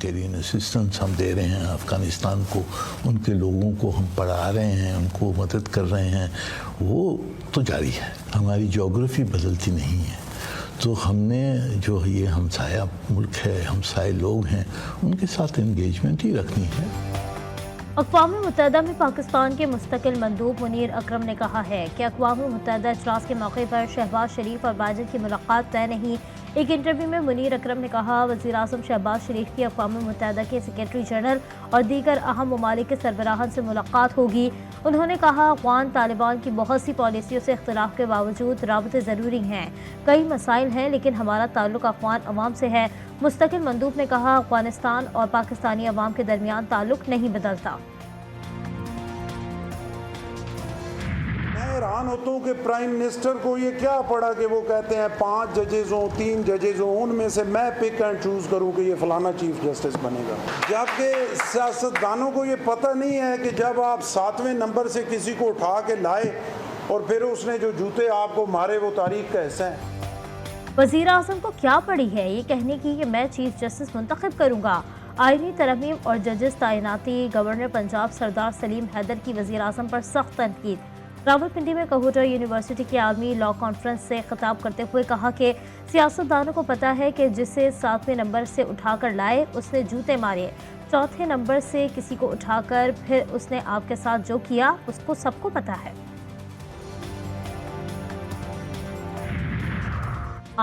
Humanitarian assistance ہم دے رہے ہیں افغانستان کو، ان کے لوگوں کو ہم پڑھا رہے ہیں، ان کو مدد کر رہے ہیں، وہ تو جاری ہے۔ ہماری جغرافی بدلتی نہیں ہے، تو ہم نے جو یہ ہمسایہ ملک ہے، ہمسائے لوگ ہیں، ان کے ساتھ انگیجمنٹ ہی رکھنی ہے۔ اقوام متحدہ میں پاکستان کے مستقل مندوب منیر اکرم نے کہا ہے کہ اقوام متحدہ اجلاس کے موقع پر شہباز شریف اور بائیڈن کی ملاقات طے نہیں۔ ایک انٹرویو میں منیر اکرم نے کہا وزیراعظم شہباز شریف کی اقوام متحدہ کے سیکریٹری جنرل اور دیگر اہم ممالک کے سربراہان سے ملاقات ہوگی۔ انہوں نے کہا افغان طالبان کی بہت سی پالیسیوں سے اختلاف کے باوجود رابطے ضروری ہیں، کئی مسائل ہیں لیکن ہمارا تعلق افغان عوام سے ہے۔ مستقل مندوب نے کہا افغانستان اور پاکستانی عوام کے درمیان تعلق نہیں بدلتا۔ میں حیران ہوتا ہوں کہ پرائم منسٹر کو یہ کیا پڑا کہ وہ کہتے ہیں 5 ججز ہوں، 3 ججز ہوں، ان میں سے میں پک اینڈ چوز کروں کہ یہ فلانا چیف جسٹس بنے گا، جبکہ سیاستدانوں کو یہ پتہ نہیں ہے کہ جب آپ 7ویں نمبر سے کسی کو اٹھا کے لائے اور پھر اس نے جو جوتے آپ کو مارے وہ تاریخ کا حصہ ہیں۔ وزیر اعظم کو کیا پڑی ہے یہ کہنے کی کہ میں چیف جسٹس منتخب کروں گا؟ آئینی ترمیم اور ججز تعیناتی۔ گورنر پنجاب سردار سلیم حیدر کی وزیر اعظم پر سخت تنقید۔ راولپنڈی میں کہوٹر یونیورسٹی کی عالمی لاء کانفرنس سے خطاب کرتے ہوئے کہا کہ سیاستدانوں کو پتہ ہے کہ جسے 7ویں نمبر سے اٹھا کر لائے اس نے جوتے مارے، 4تھے نمبر سے کسی کو اٹھا کر پھر اس نے آپ کے ساتھ جو کیا اس کو سب کو پتہ ہے۔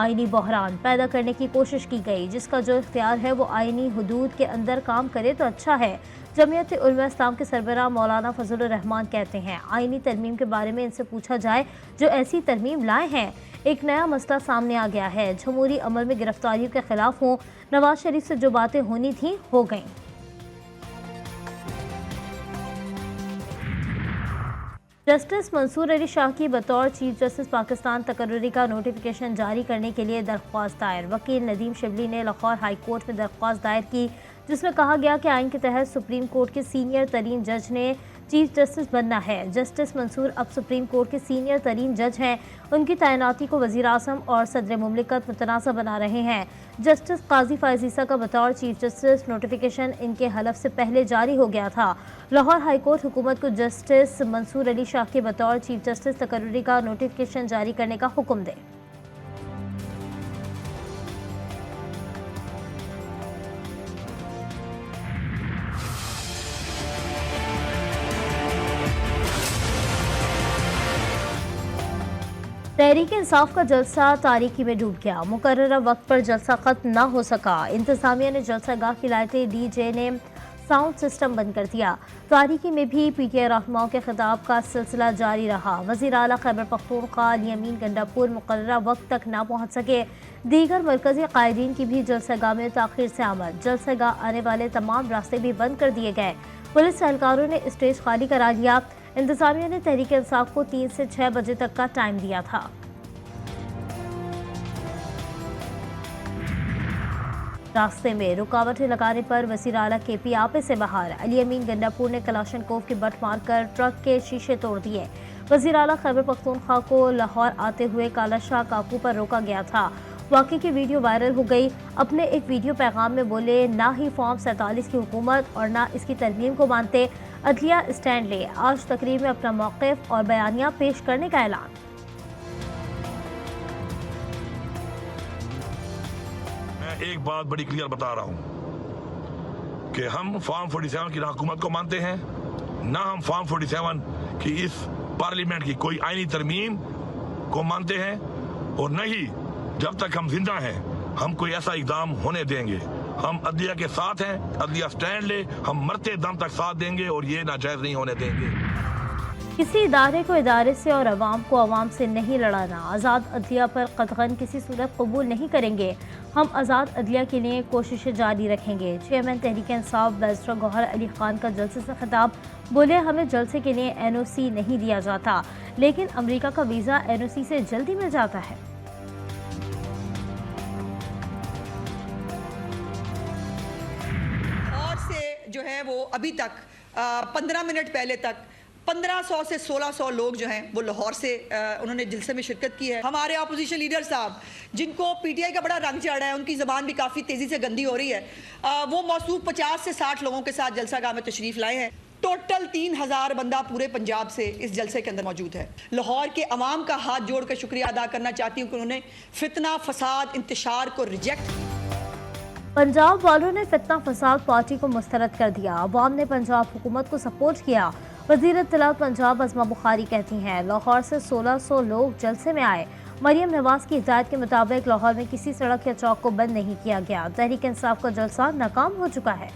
آئینی بحران پیدا کرنے کی کوشش کی گئی، جس کا جو اختیار ہے وہ آئینی حدود کے اندر کام کرے تو اچھا ہے۔ جمعیت علماء اسلام کے سربراہ مولانا فضل الرحمان کہتے ہیں آئینی ترمیم کے بارے میں ان سے پوچھا جائے جو ایسی ترمیم لائے ہیں۔ ایک نیا مسئلہ سامنے آ گیا ہے، جمہوری عمل میں گرفتاریوں کے خلاف ہوں، نواز شریف سے جو باتیں ہونی تھیں ہو گئیں۔ جسٹس منصور علی شاہ کی بطور چیف جسٹس پاکستان تقرری کا نوٹیفیکیشن جاری کرنے کے لیے درخواست دائر۔ وکیل ندیم شبلی نے لاہور ہائی کورٹ میں درخواست دائر کی، جس میں کہا گیا کہ آئین کے تحت سپریم کورٹ کے سینئر ترین جج نے چیف جسٹس بننا ہے۔ جسٹس منصور اب سپریم کورٹ کے سینئر ترین جج ہیں، ان کی تعیناتی کو وزیر اعظم اور صدر مملکت متنازع بنا رہے ہیں۔ جسٹس قاضی فائز عیسیٰ کا بطور چیف جسٹس نوٹیفیکیشن ان کے حلف سے پہلے جاری ہو گیا تھا۔ لاہور ہائی کورٹ حکومت کو جسٹس منصور علی شاہ کے بطور چیف جسٹس تقرری کا نوٹیفیکیشن جاری کرنے کا حکم دے۔ تحریک انصاف کا جلسہ تاریکی میں ڈوب گیا، مقررہ وقت پر جلسہ ختم نہ ہو سکا۔ انتظامیہ نے جلسہ گاہ کی لائٹیں ڈی جے نے ساؤنڈ سسٹم بند کر دیا۔ تاریکی میں بھی پی ٹی آئی رہنماؤں کے خطاب کا سلسلہ جاری رہا۔ وزیر اعلیٰ خیبر پختونخوا الیمین گنڈاپور مقررہ وقت تک نہ پہنچ سکے۔ دیگر مرکزی قائدین کی بھی جلسہ گاہ میں تاخیر سے آمد۔ جلسہ گاہ آنے والے تمام راستے بھی بند کر دیے گئے۔ پولیس اہلکاروں نے اسٹیج خالی کرا لیا۔ انتظامیہ نے تحریک انصاف کو 3 سے 6 بجے تک کا ٹائم دیا تھا۔ راستے میں رکاوٹیں لگانے پر وزیر اعلیٰ کے پی آپے سے باہر۔ علی امین گنڈاپور نے کلاشنکوف کی بٹ مار کر ٹرک کے شیشے توڑ دیے۔ وزیر اعلیٰ خیبر پختونخوا کو لاہور آتے ہوئے کالا شاہ کاکو پر روکا گیا تھا۔ واقعے کی ویڈیو وائرل ہو گئی۔ اپنے ایک ویڈیو پیغام میں بولے نہ ہی فارم 47 کی حکومت اور نہ اس کی ترمیم کو مانتے، عدلیہ اسٹینڈ لے۔ آج تقریر میں اپنا موقف اور بیانیہ پیش کرنے کا اعلان۔ ایک بات بڑی کلیئر بتا رہا ہوں کہ ہم فارم 47 کی نہ حکومت کو مانتے ہیں، نہ ہم فارم 47 کی اس پارلیمنٹ کی کوئی آئینی ترمیم کو مانتے ہیں، اور نہ ہی جب تک ہم زندہ ہیں ہم کوئی ایسا اقدام ہونے دیں گے۔ ہم عدلیہ کے ساتھ ہیں، عدلیہ سٹینڈ لے، ہم مرتے دم تک ساتھ دیں گے اور یہ ناجائز نہیں ہونے دیں گے۔ کسی ادارے کو ادارے سے اور عوام کو عوام سے نہیں لڑانا۔ آزاد عدلیہ پر قطعاً کسی صورت قبول نہیں کریں گے۔ ہم آزاد عدلیہ کے لیے کوششیں جاری رکھیں گے۔ چیئرمین تحریک انصاف بیرسٹر گوہر علی خان کا جلسے سے خطاب۔ بولے ہمیں جلسے کے لیے این او سی نہیں دیا جاتا، لیکن امریکہ کا ویزا این او سی سے جلدی مل جاتا ہے۔ اور سے جو ہے وہ ابھی تک 15 منٹ پہلے تک 1500 سے 1600 لوگ جو ہیں وہ لاہور سے انہوں نے جلسے میں شرکت کی ہے. ہمارے اپوزیشن لیڈر صاحب جن کو پی ٹی آئی کا بڑا رنگ چڑھا ہے, ان کی زبان بھی کافی تیزی سے گندی ہو رہی ہے, وہ موصوف 50 سے 60 لوگوں کے ساتھ جلسہ گاہ میں تشریف لائے ہیں. ٹوٹل 3000 بندہ پورے پنجاب سے اس جلسے کے اندر موجود ہے. لاہور کے عوام کا ہاتھ جوڑ کر شکریہ ادا کرنا چاہتی ہوں کہ انہوں نے فتنہ فساد انتشار کو ریجیکٹ. پنجاب والوں نے فتنہ فساد پارٹی کو مسترد کر دیا. عوام نے پنجاب حکومت کو سپورٹ کیا. وزیر اطلاعات پنجاب عظمہ بخاری کہتی ہیں لاہور سے 1600 لوگ جلسے میں آئے. مریم نواز کی ہدایت کے مطابق لاہور میں کسی سڑک یا چوک کو بند نہیں کیا گیا. تحریک انصاف کا جلسہ ناکام ہو چکا ہے.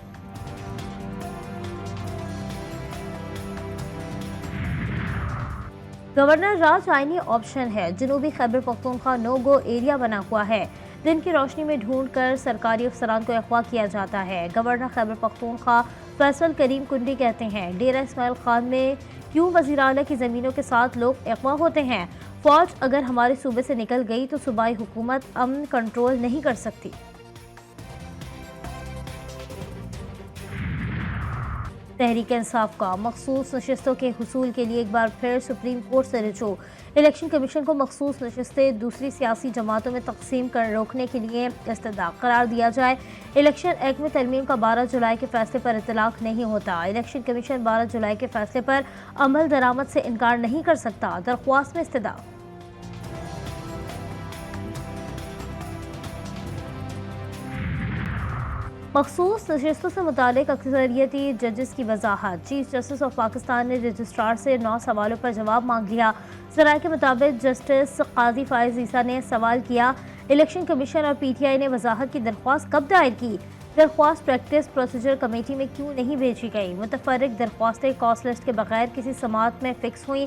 گورنر راج آئینی آپشن ہے. جنوبی خیبر پختونخوا نو گو ایریا بنا ہوا ہے. دن کی روشنی میں ڈھونڈ کر سرکاری افسران کو اغوا کیا جاتا ہے. گورنر خیبر پختونخوا فیصل کریم کنڈی کہتے ہیں ڈیرہ اسماعیل خان میں کیوں وزیر اعلیٰ کی زمینوں کے ساتھ لوگ اغوا ہوتے ہیں. فوج اگر ہمارے صوبے سے نکل گئی تو صوبائی حکومت امن کنٹرول نہیں کر سکتی. تحریک انصاف کا مخصوص نشستوں کے حصول کے لیے ایک بار پھر سپریم کورٹ سے رجوع. الیکشن کمیشن کو مخصوص نشستیں دوسری سیاسی جماعتوں میں تقسیم کر روکنے کے لیے استدعا قرار دیا جائے. الیکشن ایکٹ میں ترمیم کا 12 جولائی کے فیصلے پر اطلاق نہیں ہوتا. الیکشن کمیشن 12 جولائی کے فیصلے پر عمل درآمد سے انکار نہیں کر سکتا. درخواست میں استدعا. مخصوص نشستوں سے متعلق اکثریتی ججز کی وضاحت. چیف جسٹس آف پاکستان نے رجسٹرار سے 9 سوالوں پر جواب مانگ لیا. ذرائع کے مطابق جسٹس قاضی فائز عیسیٰ نے سوال کیا الیکشن کمیشن اور پی ٹی آئی نے وضاحت کی درخواست کب دائر کی. درخواست پریکٹس پروسیجر کمیٹی میں کیوں نہیں بھیجی گئی. متفرق درخواستیں کاسٹ لسٹ کے بغیر کسی سماعت میں فکس ہوئیں.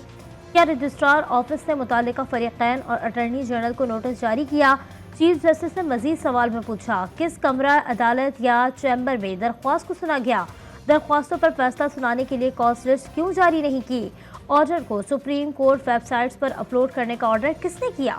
کیا رجسٹرار آفس نے متعلقہ فریقین اور اٹارنی جنرل کو نوٹس جاری کیا. چیف جسٹس نے مزید سوال میں پوچھا کس کمرہ عدالت یا چیمبر میں درخواست کو سنا گیا. درخواستوں پر فیصلہ سنانے کے لیے کاسٹ لسٹ کیوں جاری نہیں کی. آرڈر کو سپریم کورٹ ویب سائٹس پر اپلوڈ کرنے کا آرڈر کس نے کیا.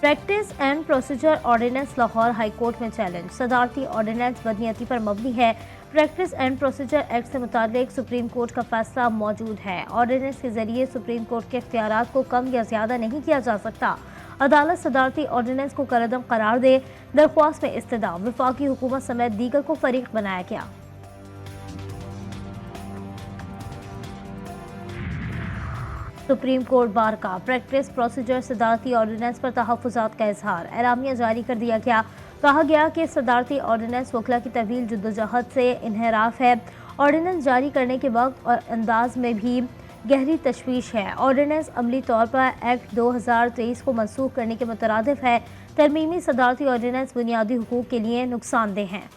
Practice and procedure ordinance Lahore high court میں چیلنج. صدارتی آرڈیننس بدنیتی پر مبنی ہے. پریکٹس اینڈ پروسیجر ایکٹ سے متعلق سپریم کورٹ کا فیصلہ موجود ہے. آرڈیننس کے ذریعے سپریم کورٹ کے اختیارات کو کم یا زیادہ نہیں کیا جا سکتا. عدالت صدارتی آرڈیننس کو کالعدم قرار دے. درخواست میں استدعا. وفاقی حکومت سمیت دیگر کو فریق بنایا گیا. سپریم کورٹ بار کا پریکٹس پروسیجر صدارتی آرڈیننس پر تحفظات کا اظہار. اعلامیہ جاری کر دیا گیا. کہا گیا کہ صدارتی آرڈیننس وکلا کی طویل جدوجہد سے انحراف ہے. آرڈیننس جاری کرنے کے وقت اور انداز میں بھی گہری تشویش ہے. آرڈیننس عملی طور پر ایکٹ 2023 کو منسوخ کرنے کے مترادف ہے. ترمیمی صدارتی آرڈیننس بنیادی حقوق کے لیے نقصان دہ ہیں.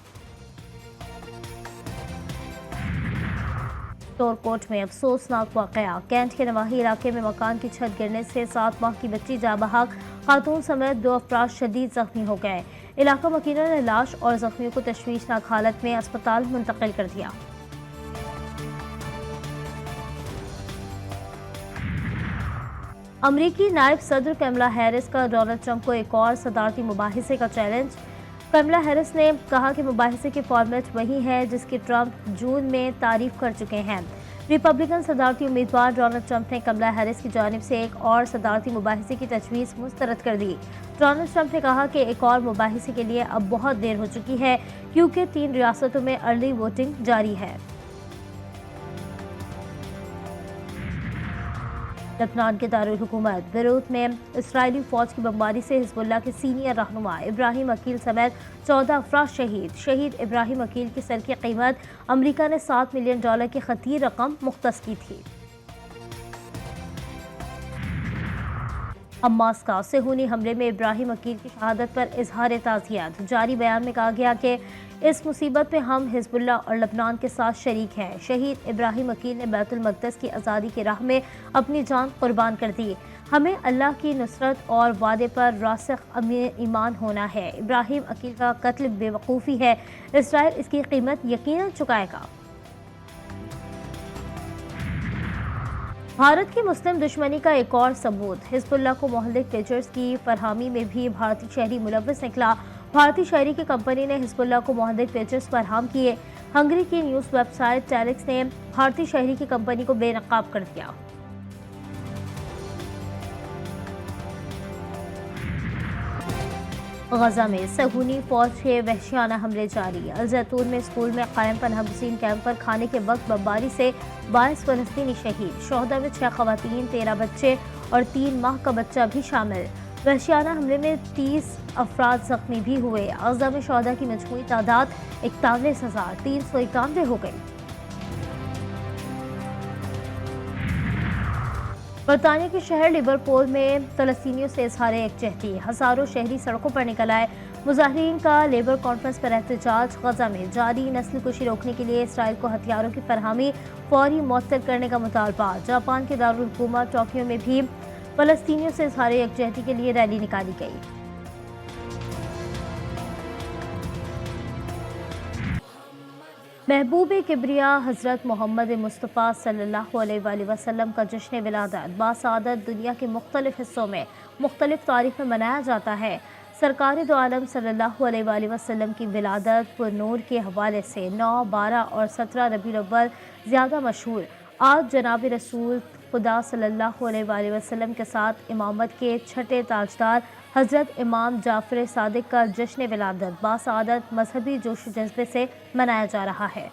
تورکوٹ میں افسوسناک واقعہ. کینٹ کے نواحی علاقے میں مکان کی چھت گرنے سے 7 ماہ کی بچی جاں بحق خاتون سمیت 2 افراد شدید زخمی ہو گئے. علاقہ مکینوں نے لاش اور زخمیوں کو تشویشناک حالت میں اسپتال منتقل کر دیا. امریکی نائب صدر کملا ہیرس کا ڈونلڈ ٹرمپ کو ایک اور صدارتی مباحثے کا چیلنج. کملا ہیرس نے کہا کہ مباحثے کے فارمیٹ وہی ہے جس کی ٹرمپ جون میں تعریف کر چکے ہیں. ریپبلکن صدارتی امیدوار ڈونلڈ ٹرمپ نے کملا ہیرس کی جانب سے ایک اور صدارتی مباحثے کی تجویز مسترد کر دی. ڈونلڈ ٹرمپ نے کہا کہ ایک اور مباحثے کے لیے اب بہت دیر ہو چکی ہے کیونکہ 3 ریاستوں میں ارلی ووٹنگ جاری ہے. لبنان کے دارالحکومت بیروت میں اسرائیلی فوج کی بمباری سے حزب اللہ کے سینئر رہنما ابراہیم عقیل سمیت 14 افراد شہید. شہید ابراہیم عقیل کی سر کی قیمت امریکہ نے $7 ملین کی خطیر رقم مختص کی تھی. حماس کا صہیونی حملے میں ابراہیم عقیل کی شہادت پر اظہار تعزیت. جاری بیان میں کہا گیا کہ اس مصیبت میں ہم حزب اللہ اور لبنان کے ساتھ شریک ہیں. شہید ابراہیم عقیل نے بیت المقدس کی آزادی کی راہ میں اپنی جان قربان کر دی. ہمیں اللہ کی نصرت اور وعدے پر راسخ ایمان ہونا ہے. ابراہیم عقیل کا قتل بے وقوفی ہے. اسرائیل اس کی قیمت یقیناً چکائے گا. بھارت کی مسلم دشمنی کا ایک اور ثبوت. حزب اللہ کو مہلک پیجرز کی فراہمی میں بھی بھارتی شہری ملوث نکلا. بھارتی شہری کی کمپنی نے حزب اللہ کو محدد پیچز فراہم کیے۔ ہنگری کی نیوز ویب سائٹ ٹیلیکس نے بھارتی شہری کی کمپنی کو بے نقاب کر دیا۔ غزہ میں صہیونی فوج کے وحشیانہ حملے جاری۔ الزیتون میں اسکول میں قائم پناہ گزین کیمپ پر کھانے کے وقت بمباری سے 22 فلسطینی شہید، شہداء میں 6 خواتین، 13 بچے اور 3 ماہ کا بچہ بھی شامل۔ وحشیانہ حملے میں 30 افراد زخمی بھی ہوئے۔ غزہ میں شہداء کی مجموعی تعداد 41,391 ہو گئی۔ برطانیہ کے شہر لیورپول میں فلسطینیوں سے اظہار یکجہتی، ہزاروں شہری سڑکوں پر نکل آئے۔ مظاہرین کا لیبر کانفرنس پر احتجاج۔ غزہ میں جاری نسل کشی روکنے کے لیے اسرائیل کو ہتھیاروں کی فراہمی فوری معطل کرنے کا مطالبہ۔ جاپان کے دارالحکومت ٹوکیو میں بھی فلسطینیوں سے اظہار یکجہتی کے لیے ریلی نکالی گئی۔ محبوب کبریا حضرت محمد مصطفیٰ صلی اللہ علیہ وآلہ وسلم کا جشن ولادت باسعادت دنیا کے مختلف حصوں میں مختلف تاریخ میں منایا جاتا ہے۔ سرکار دو عالم صلی اللہ علیہ وآلہ وسلم کی ولادت پر نور کے حوالے سے 9، 12 اور 17 ربیع الاول زیادہ مشہور۔ آج جناب رسول خدا صلی اللہ علیہ وآلہ وسلم کے ساتھ امامت کے چھٹے تاجدار حضرت امام جعفر صادق کا جشن ولادت باسعادت مذہبی جوش و جذبے سے منایا جا رہا ہے۔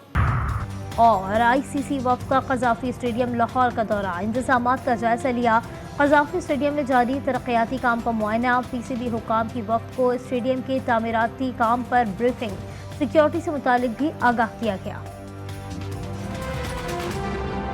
اور ICC وفد کا قذافی اسٹیڈیم لاہور کا دورہ، انتظامات کا جائزہ لیا۔ قذافی اسٹیڈیم میں جاری ترقیاتی کام کا معائنہ، PCB حکام کی وفد کو اسٹیڈیم کے تعمیراتی کام پر بریفنگ، سیکیورٹی سے متعلق بھی آگاہ کیا گیا۔